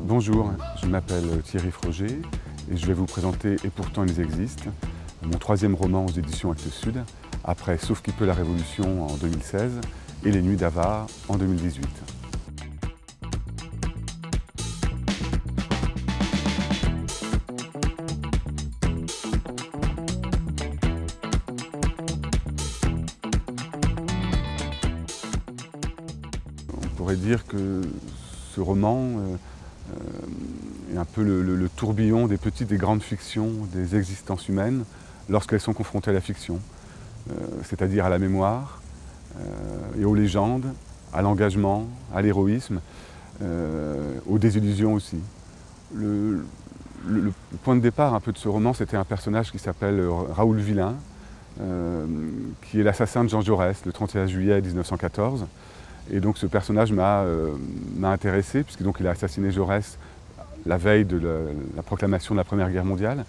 Bonjour, je m'appelle Thierry Froger et je vais vous présenter Et pourtant ils existent, mon troisième roman aux éditions Actes Sud, après Sauf qui peut la Révolution en 2016 et Les Nuits d'Ava en 2018. On pourrait dire que ce roman est un peu le tourbillon des petites et grandes fictions des existences humaines lorsqu'elles sont confrontées à la fiction, c'est-à-dire à la mémoire et aux légendes, à l'engagement, à l'héroïsme, aux désillusions aussi. Le point de départ un peu de ce roman, c'était un personnage qui s'appelle Raoul Villain, qui est l'assassin de Jean Jaurès le 31 juillet 1914. Et donc ce personnage m'a intéressé, puisqu'il a assassiné Jaurès la veille de la proclamation de la Première Guerre mondiale.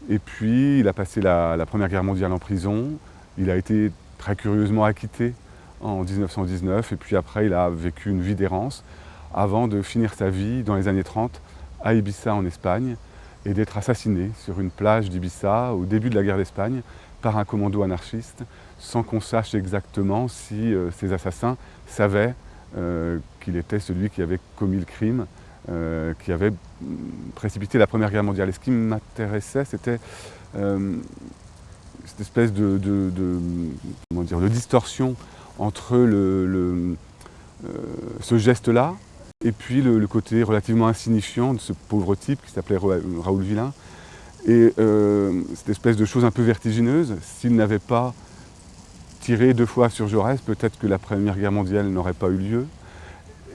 Et puis il a passé la Première Guerre mondiale en prison, il a été très curieusement acquitté en 1919, et puis après il a vécu une vie d'errance, avant de finir sa vie dans les années 30 à Ibiza en Espagne, et d'être assassiné sur une plage d'Ibiza au début de la guerre d'Espagne par un commando anarchiste, sans qu'on sache exactement si ces assassins savaient qu'il était celui qui avait commis le crime, qui avait précipité la Première Guerre mondiale. Et ce qui m'intéressait, c'était cette espèce de distorsion entre ce geste-là et puis le côté relativement insignifiant de ce pauvre type qui s'appelait Raoul Villain. Et cette espèce de chose un peu vertigineuse, s'il n'avait pas tiré 2 fois sur Jaurès, peut-être que la Première Guerre mondiale n'aurait pas eu lieu.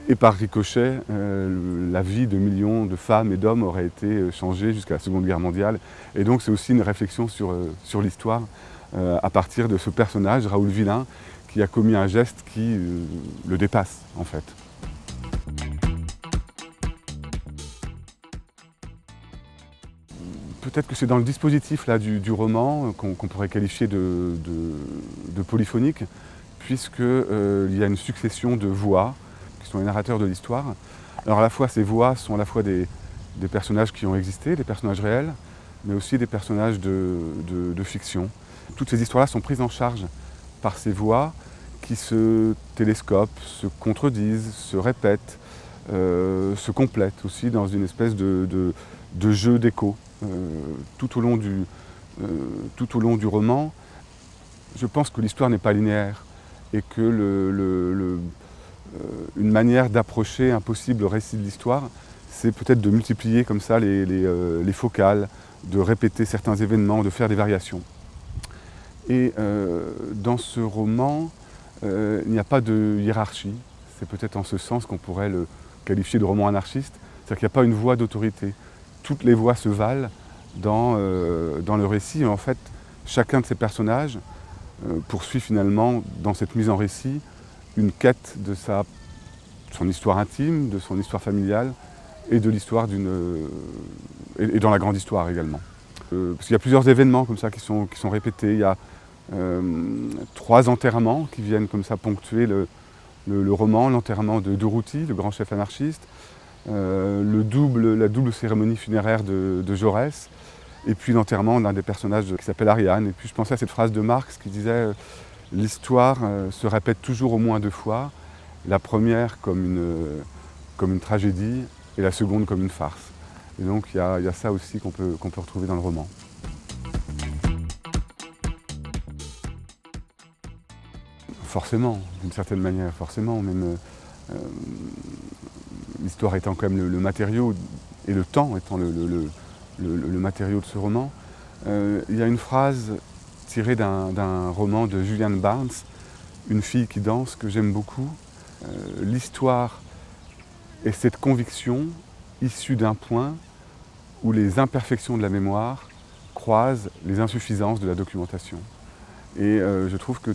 Et par ricochet, la vie de millions de femmes et d'hommes aurait été changée jusqu'à la Seconde Guerre mondiale. Et donc c'est aussi une réflexion sur l'histoire à partir de ce personnage, Raoul Villain, qui a commis un geste qui le dépasse en fait. Peut-être que c'est dans le dispositif là, du roman qu'on pourrait qualifier de polyphonique, puisqu'il y a une succession de voix qui sont les narrateurs de l'histoire. Alors à la fois, ces voix sont à la fois des personnages qui ont existé, des personnages réels, mais aussi des personnages de fiction. Toutes ces histoires-là sont prises en charge par ces voix qui se télescopent, se contredisent, se répètent, se complètent aussi dans une espèce de jeu d'écho. Tout au long du roman, je pense que l'histoire n'est pas linéaire et que une manière d'approcher un possible récit de l'histoire, c'est peut-être de multiplier comme ça les focales, de répéter certains événements, de faire des variations. Et dans ce roman, il n'y a pas de hiérarchie. C'est peut-être en ce sens qu'on pourrait le qualifier de roman anarchiste, c'est-à-dire qu'il n'y a pas une voix d'autorité. Toutes les voix se valent dans le récit. Et en fait, chacun de ces personnages poursuit finalement, dans cette mise en récit, une quête de son histoire intime, de son histoire familiale et de l'histoire et dans la grande histoire également. Parce qu'il y a plusieurs événements comme ça qui sont répétés. Il y a 3 enterrements qui viennent comme ça ponctuer le roman, l'enterrement de Durruti, le grand chef anarchiste, la double cérémonie funéraire de Jaurès, et puis l'enterrement d'un des personnages qui s'appelle Ariane. Et puis je pensais à cette phrase de Marx qui disait « L'histoire se répète toujours au moins 2 fois, la première comme une tragédie et la seconde comme une farce ». Et donc il y a ça aussi qu'on peut retrouver dans le roman. Forcément, d'une certaine manière, forcément, même l'histoire étant quand même le matériau, et le temps étant le matériau de ce roman. Il y a une phrase tirée d'un roman de Julian Barnes, Une fille qui danse, que j'aime beaucoup. L'histoire est cette conviction issue d'un point où les imperfections de la mémoire croisent les insuffisances de la documentation. Et je trouve que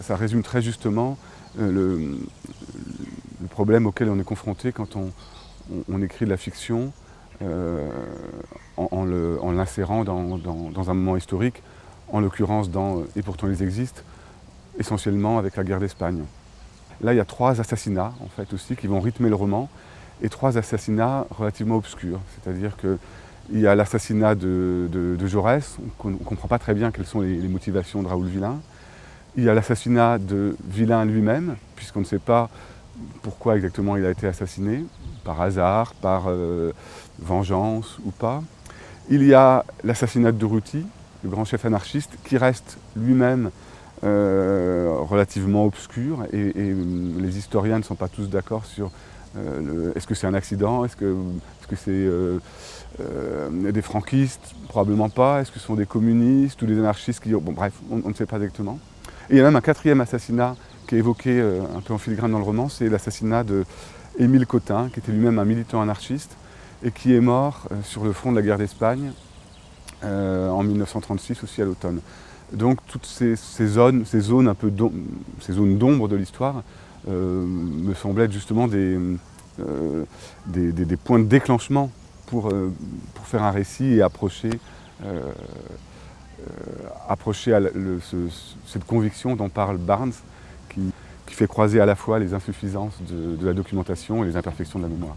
ça résume très justement le problème auquel on est confronté quand on écrit de la fiction en l'insérant dans un moment historique, en l'occurrence dans Et pourtant ils existent, essentiellement avec la guerre d'Espagne. Là, il y a 3 assassinats en fait aussi qui vont rythmer le roman et 3 assassinats relativement obscurs. C'est-à-dire qu'il y a l'assassinat de Jaurès, on ne comprend pas très bien quelles sont les motivations de Raoul Villain. Il y a l'assassinat de Villain lui-même, puisqu'on ne sait pas pourquoi exactement il a été assassiné, par hasard, par vengeance ou pas. Il y a l'assassinat de Durruti, le grand chef anarchiste, qui reste lui-même relativement obscur, et les historiens ne sont pas tous d'accord sur est-ce que c'est un accident, est-ce que c'est des franquistes, probablement pas, est-ce que ce sont des communistes ou des anarchistes qui... Bon bref, on ne sait pas exactement. Et il y a même un 4e assassinat qui est évoqué un peu en filigrane dans le roman, c'est l'assassinat d'Émile Cotin, qui était lui-même un militant anarchiste, et qui est mort sur le front de la guerre d'Espagne en 1936, aussi à l'automne. Donc toutes ces zones un peu ces zones d'ombre de l'histoire me semblent être justement des points de déclenchement pour faire un récit et approcher cette conviction dont parle Barnes, qui fait croiser à la fois les insuffisances de la documentation et les imperfections de la mémoire.